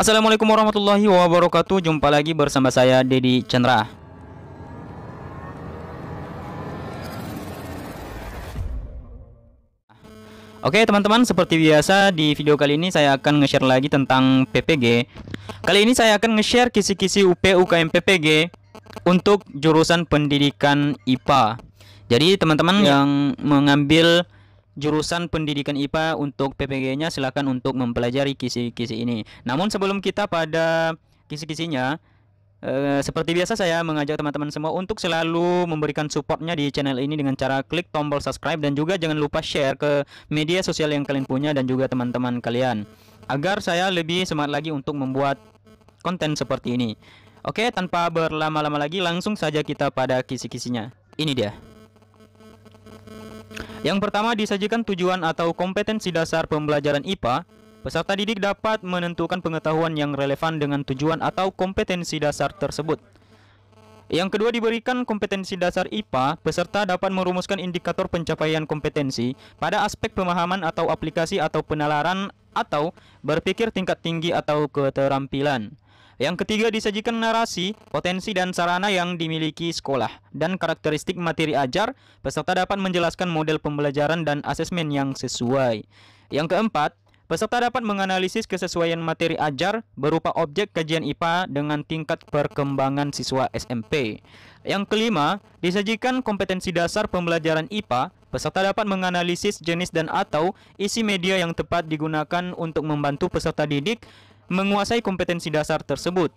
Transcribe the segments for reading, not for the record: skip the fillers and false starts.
Assalamualaikum warahmatullahi wabarakatuh. Jumpa lagi bersama saya Dedi Chandra. Oke teman-teman, seperti biasa di video kali ini saya akan nge-share lagi tentang PPG. Kali ini saya akan nge-share kisi-kisi UP UKM PPG untuk jurusan pendidikan IPA. Jadi teman-teman yang mengambil jurusan pendidikan IPA untuk PPG-nya silakan untuk mempelajari kisi-kisi ini. Namun sebelum kita pada kisi-kisinya, seperti biasa saya mengajak teman-teman semua untuk selalu memberikan supportnya di channel ini dengan cara klik tombol subscribe dan juga jangan lupa share ke media sosial yang kalian punya dan juga teman-teman kalian agar saya lebih semangat lagi untuk membuat konten seperti ini. Oke, tanpa berlama-lama lagi langsung saja kita pada kisi-kisinya. Ini dia. Yang pertama disajikan tujuan atau kompetensi dasar pembelajaran IPA. Peserta didik dapat menentukan pengetahuan yang relevan dengan tujuan atau kompetensi dasar tersebut. Yang kedua diberikan kompetensi dasar IPA, peserta dapat merumuskan indikator pencapaian kompetensi pada aspek pemahaman atau aplikasi atau penalaran atau berpikir tingkat tinggi atau keterampilan. Yang ketiga disajikan narasi, potensi dan sarana yang dimiliki sekolah dan karakteristik materi ajar, peserta dapat menjelaskan model pembelajaran dan asesmen yang sesuai. Yang keempat, peserta dapat menganalisis kesesuaian materi ajar berupa objek kajian IPA dengan tingkat perkembangan siswa SMP. Yang kelima, disajikan kompetensi dasar pembelajaran IPA. Peserta dapat menganalisis jenis dan atau isi media yang tepat digunakan untuk membantu peserta didik menguasai kompetensi dasar tersebut.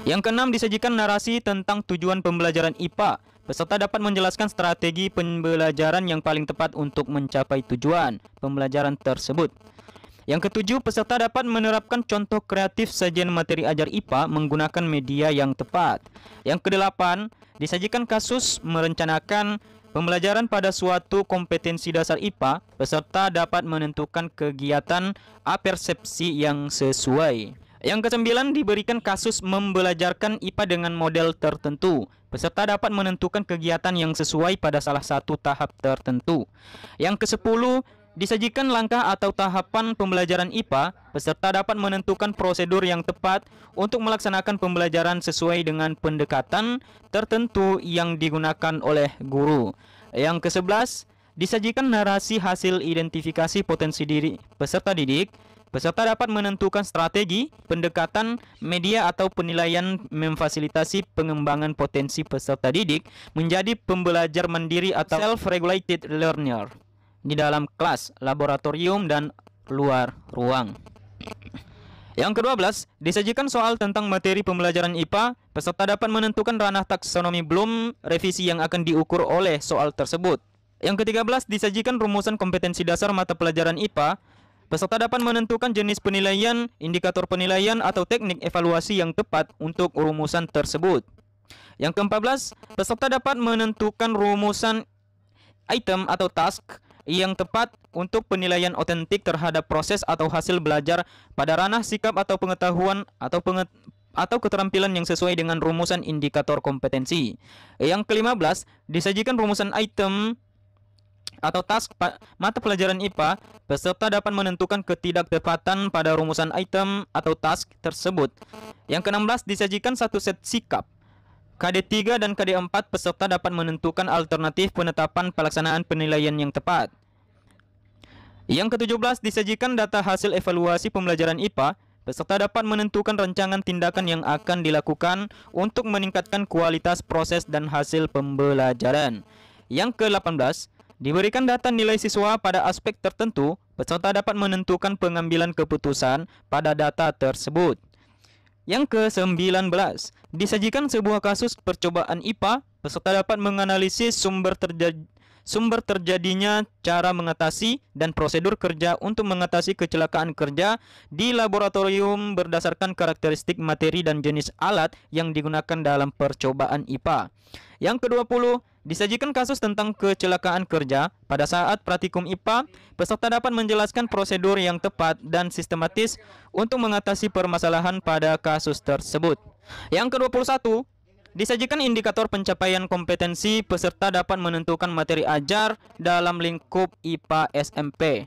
Yang keenam, disajikan narasi tentang tujuan pembelajaran IPA. Peserta dapat menjelaskan strategi pembelajaran yang paling tepat untuk mencapai tujuan pembelajaran tersebut. Yang ketujuh, peserta dapat menerapkan contoh kreatif sajian materi ajar IPA menggunakan media yang tepat. Yang kedelapan, disajikan kasus merencanakan pembelajaran pada suatu kompetensi dasar IPA. Peserta dapat menentukan kegiatan apersepsi yang sesuai. Yang kesembilan, diberikan kasus membelajarkan IPA dengan model tertentu. Peserta dapat menentukan kegiatan yang sesuai pada salah satu tahap tertentu. Yang kesepuluh, disajikan langkah atau tahapan pembelajaran IPA. Peserta dapat menentukan prosedur yang tepat untuk melaksanakan pembelajaran sesuai dengan pendekatan tertentu yang digunakan oleh guru. Yang ke-11, disajikan narasi hasil identifikasi potensi diri peserta didik. Peserta dapat menentukan strategi, pendekatan, media atau penilaian memfasilitasi pengembangan potensi peserta didik menjadi pembelajar mandiri atau self-regulated learner di dalam kelas, laboratorium, dan luar ruang. Yang ke-12, disajikan soal tentang materi pembelajaran IPA. Peserta dapat menentukan ranah taksonomi belum revisi yang akan diukur oleh soal tersebut. Yang ke-13, disajikan rumusan kompetensi dasar mata pelajaran IPA. Peserta dapat menentukan jenis penilaian, indikator penilaian, atau teknik evaluasi yang tepat untuk rumusan tersebut. Yang ke-14, peserta dapat menentukan rumusan item atau task yang tepat untuk penilaian otentik terhadap proses atau hasil belajar pada ranah sikap atau pengetahuan atau keterampilan yang sesuai dengan rumusan indikator kompetensi. Yang ke-15, disajikan rumusan item atau task mata pelajaran IPA. Peserta dapat menentukan ketidaktepatan pada rumusan item atau task tersebut. Yang ke-16, disajikan satu set sikap. KD3 dan KD4, peserta dapat menentukan alternatif penetapan pelaksanaan penilaian yang tepat. Yang ke-17, disajikan data hasil evaluasi pembelajaran IPA. Peserta dapat menentukan rancangan tindakan yang akan dilakukan untuk meningkatkan kualitas proses dan hasil pembelajaran. Yang ke-18, diberikan data nilai siswa pada aspek tertentu. Peserta dapat menentukan pengambilan keputusan pada data tersebut. Yang ke-19, disajikan sebuah kasus percobaan IPA. Peserta dapat menganalisis sumber terjadinya, cara mengatasi, dan prosedur kerja untuk mengatasi kecelakaan kerja di laboratorium berdasarkan karakteristik materi dan jenis alat yang digunakan dalam percobaan IPA. Yang ke-20, disajikan kasus tentang kecelakaan kerja. Pada saat praktikum IPA, peserta dapat menjelaskan prosedur yang tepat dan sistematis untuk mengatasi permasalahan pada kasus tersebut. Yang ke-21, disajikan indikator pencapaian kompetensi. Peserta dapat menentukan materi ajar dalam lingkup IPA SMP.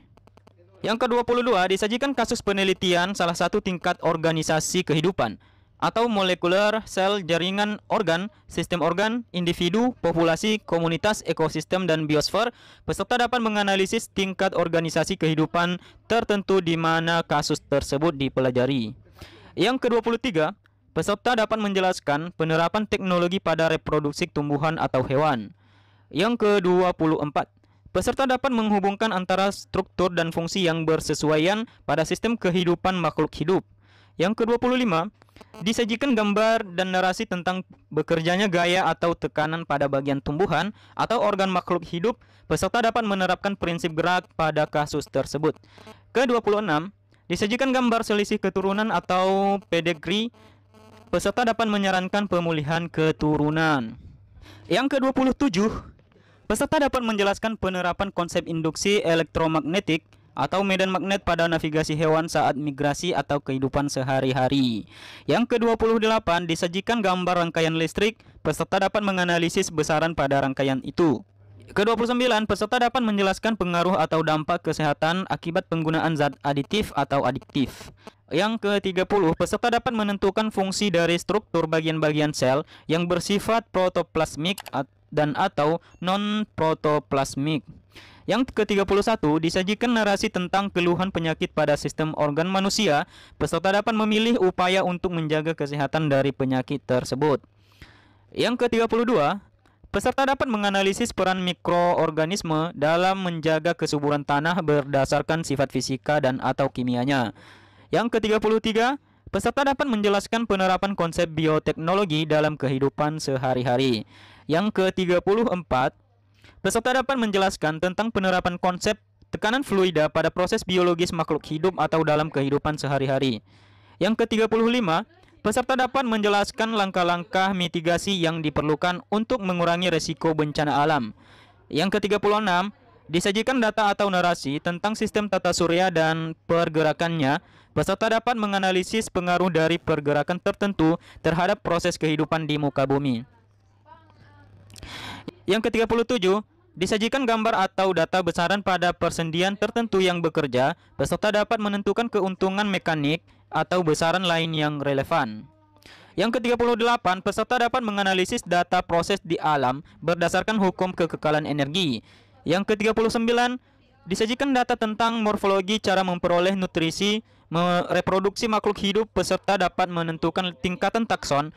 Yang ke-22 disajikan kasus penelitian salah satu tingkat organisasi kehidupan atau molekuler, sel, jaringan organ, sistem organ, individu, populasi, komunitas, ekosistem, dan biosfer. Peserta dapat menganalisis tingkat organisasi kehidupan tertentu di mana kasus tersebut dipelajari. Yang ke-23, peserta dapat menjelaskan penerapan teknologi pada reproduksi tumbuhan atau hewan. Yang ke-24, peserta dapat menghubungkan antara struktur dan fungsi yang bersesuaian pada sistem kehidupan makhluk hidup. Yang ke-25, disajikan gambar dan narasi tentang bekerjanya gaya atau tekanan pada bagian tumbuhan atau organ makhluk hidup. Peserta dapat menerapkan prinsip gerak pada kasus tersebut. Ke-26, disajikan gambar selisih keturunan atau pedigree. Peserta dapat menyarankan pemulihan keturunan. Yang ke-27, peserta dapat menjelaskan penerapan konsep induksi elektromagnetik atau medan magnet pada navigasi hewan saat migrasi atau kehidupan sehari-hari. Yang ke-28, disajikan gambar rangkaian listrik. Peserta dapat menganalisis besaran pada rangkaian itu. Ke-29, peserta dapat menjelaskan pengaruh atau dampak kesehatan akibat penggunaan zat aditif atau adiktif. Yang ke-30, peserta dapat menentukan fungsi dari struktur bagian-bagian sel yang bersifat protoplasmik dan atau non-protoplasmik. Yang ke-31, disajikan narasi tentang keluhan penyakit pada sistem organ manusia. Peserta dapat memilih upaya untuk menjaga kesehatan dari penyakit tersebut. Yang ke-32, peserta dapat menganalisis peran mikroorganisme dalam menjaga kesuburan tanah berdasarkan sifat fisika dan atau kimianya. Yang ke-33, peserta dapat menjelaskan penerapan konsep bioteknologi dalam kehidupan sehari-hari. Yang ke-34, peserta dapat menjelaskan tentang penerapan konsep tekanan fluida pada proses biologis makhluk hidup atau dalam kehidupan sehari-hari. Yang ke-35, peserta dapat menjelaskan langkah-langkah mitigasi yang diperlukan untuk mengurangi resiko bencana alam. Yang ke-36, disajikan data atau narasi tentang sistem tata surya dan pergerakannya. Peserta dapat menganalisis pengaruh dari pergerakan tertentu terhadap proses kehidupan di muka bumi. Yang ke-37, disajikan gambar atau data besaran pada persendian tertentu yang bekerja. Peserta dapat menentukan keuntungan mekanik atau besaran lain yang relevan. Yang ke-38, peserta dapat menganalisis data proses di alam berdasarkan hukum kekekalan energi. Yang ke-39, disajikan data tentang morfologi, cara memperoleh nutrisi, reproduksi makhluk hidup. Peserta dapat menentukan tingkatan takson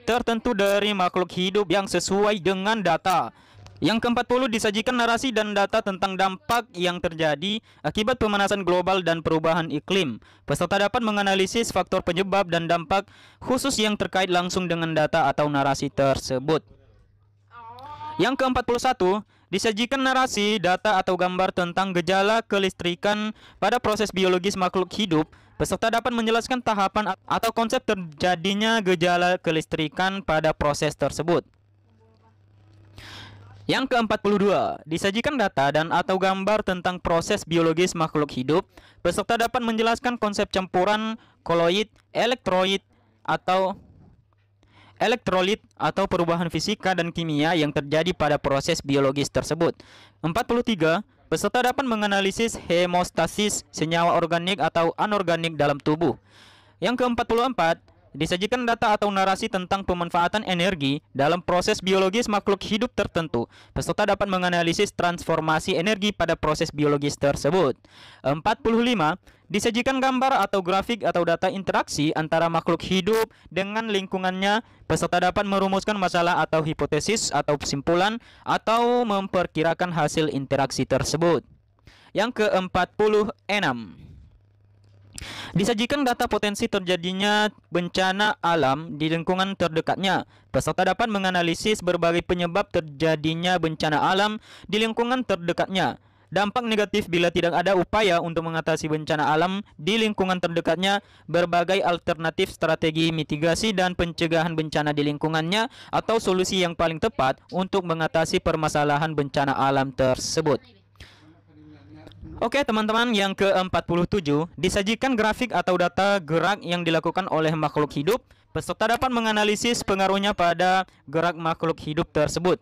tertentu dari makhluk hidup yang sesuai dengan data. Yang ke-40, disajikan narasi dan data tentang dampak yang terjadi akibat pemanasan global dan perubahan iklim. Peserta dapat menganalisis faktor penyebab dan dampak khusus yang terkait langsung dengan data atau narasi tersebut. Yang ke-41, disajikan narasi, data atau gambar tentang gejala kelistrikan pada proses biologis makhluk hidup. Peserta dapat menjelaskan tahapan atau konsep terjadinya gejala kelistrikan pada proses tersebut. Yang ke-42, disajikan data dan atau gambar tentang proses biologis makhluk hidup. Peserta dapat menjelaskan konsep campuran koloid, elektrolit atau perubahan fisika dan kimia yang terjadi pada proses biologis tersebut. 43, peserta dapat menganalisis hemostasis senyawa organik atau anorganik dalam tubuh. Yang ke-44, disajikan data atau narasi tentang pemanfaatan energi dalam proses biologis makhluk hidup tertentu. Peserta dapat menganalisis transformasi energi pada proses biologis tersebut. 45, disajikan gambar atau grafik atau data interaksi antara makhluk hidup dengan lingkungannya. Peserta dapat merumuskan masalah atau hipotesis atau kesimpulan atau memperkirakan hasil interaksi tersebut. Yang ke-46, disajikan data potensi terjadinya bencana alam di lingkungan terdekatnya. Peserta dapat menganalisis berbagai penyebab terjadinya bencana alam di lingkungan terdekatnya. Dampak negatif bila tidak ada upaya untuk mengatasi bencana alam di lingkungan terdekatnya, berbagai alternatif strategi mitigasi dan pencegahan bencana di lingkungannya, atau solusi yang paling tepat untuk mengatasi permasalahan bencana alam tersebut. Oke teman-teman, yang ke-47, disajikan grafik atau data gerak yang dilakukan oleh makhluk hidup. Peserta dapat menganalisis pengaruhnya pada gerak makhluk hidup tersebut.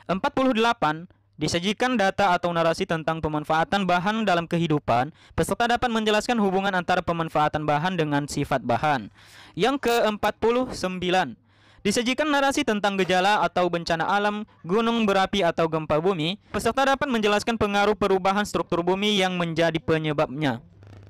48, Disajikan data atau narasi tentang pemanfaatan bahan dalam kehidupan. Peserta dapat menjelaskan hubungan antara pemanfaatan bahan dengan sifat bahan. Yang ke-49, disajikan narasi tentang gejala atau bencana alam, gunung berapi atau gempa bumi. Peserta dapat menjelaskan pengaruh perubahan struktur bumi yang menjadi penyebabnya.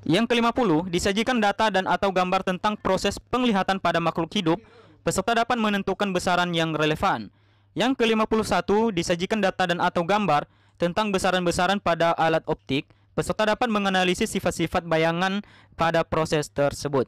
Yang ke-50, disajikan data dan atau gambar tentang proses penglihatan pada makhluk hidup. Peserta dapat menentukan besaran yang relevan. Yang ke-51, disajikan data dan atau gambar tentang besaran-besaran pada alat optik. Peserta dapat menganalisis sifat-sifat bayangan pada proses tersebut.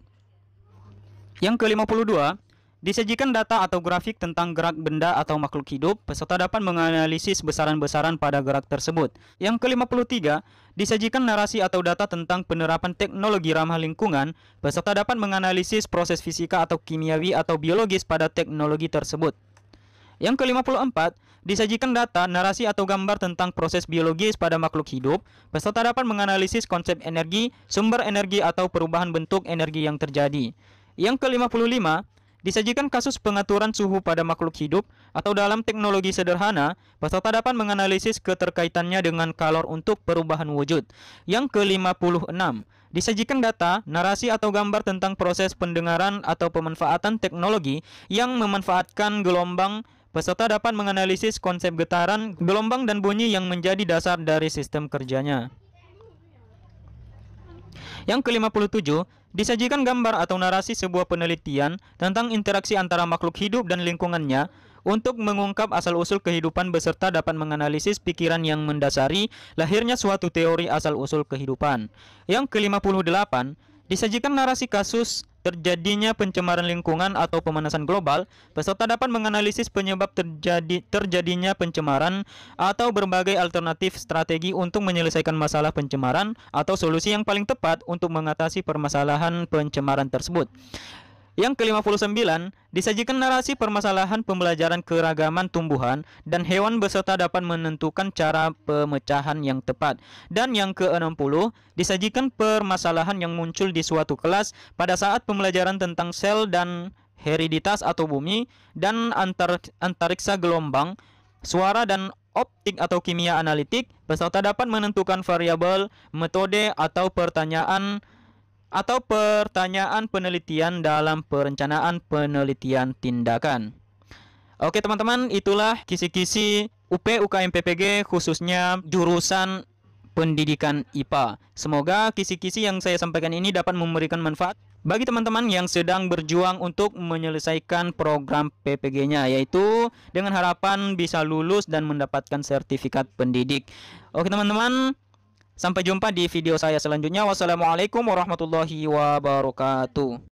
Yang ke-52, disajikan data atau grafik tentang gerak benda atau makhluk hidup. Peserta dapat menganalisis besaran-besaran pada gerak tersebut. Yang ke-53, disajikan narasi atau data tentang penerapan teknologi ramah lingkungan. Peserta dapat menganalisis proses fisika atau kimiawi atau biologis pada teknologi tersebut. Yang ke-54, disajikan data, narasi atau gambar tentang proses biologis pada makhluk hidup. Peserta dapat menganalisis konsep energi, sumber energi atau perubahan bentuk energi yang terjadi. Yang ke-55, disajikan kasus pengaturan suhu pada makhluk hidup atau dalam teknologi sederhana. Peserta dapat menganalisis keterkaitannya dengan kalor untuk perubahan wujud. Yang ke-56, disajikan data, narasi atau gambar tentang proses pendengaran atau pemanfaatan teknologi yang memanfaatkan gelombang. Peserta dapat menganalisis konsep getaran, gelombang dan bunyi yang menjadi dasar dari sistem kerjanya. Yang ke-57, disajikan gambar atau narasi sebuah penelitian tentang interaksi antara makhluk hidup dan lingkungannya. Untuk mengungkap asal-usul kehidupan, peserta dapat menganalisis pikiran yang mendasari lahirnya suatu teori asal-usul kehidupan. Yang ke-58, disajikan narasi kasus terjadinya pencemaran lingkungan atau pemanasan global. Peserta dapat menganalisis penyebab terjadinya pencemaran atau berbagai alternatif strategi untuk menyelesaikan masalah pencemaran atau solusi yang paling tepat untuk mengatasi permasalahan pencemaran tersebut. Yang ke-59, disajikan narasi permasalahan pembelajaran keragaman tumbuhan dan hewan. Peserta dapat menentukan cara pemecahan yang tepat. Dan yang ke-60, disajikan permasalahan yang muncul di suatu kelas pada saat pembelajaran tentang sel dan hereditas atau bumi dan antariksa gelombang, suara dan optik atau kimia analitik. Peserta dapat menentukan variabel, metode atau pertanyaan penelitian dalam perencanaan penelitian tindakan. Oke teman-teman, itulah kisi-kisi UP UKM PPG khususnya jurusan pendidikan IPA. Semoga kisi-kisi yang saya sampaikan ini dapat memberikan manfaat bagi teman-teman yang sedang berjuang untuk menyelesaikan program PPG-nya, yaitu dengan harapan bisa lulus dan mendapatkan sertifikat pendidik. Oke teman-teman, sampai jumpa di video saya selanjutnya. Wassalamualaikum warahmatullahi wabarakatuh.